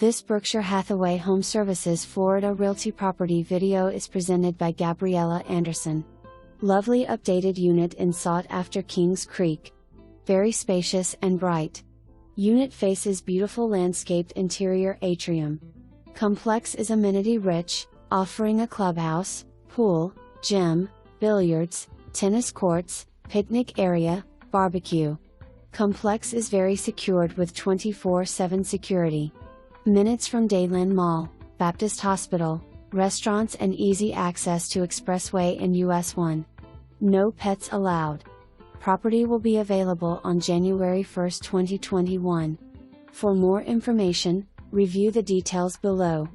This Berkshire Hathaway HomeServices Florida Realty property video is presented by Gabriela Anderson. Lovely updated unit in sought-after Kings Creek. Very spacious and bright. Unit faces beautiful landscaped interior atrium. Complex is amenity-rich, offering a clubhouse, pool, gym, billiards, tennis courts, picnic area, barbecue. Complex is very secured with 24/7 security. Minutes from Dadeland Mall, Baptist Hospital, restaurants and easy access to expressway and US 1. No pets allowed. Property will be available on January 1, 2021. For more information, review the details below.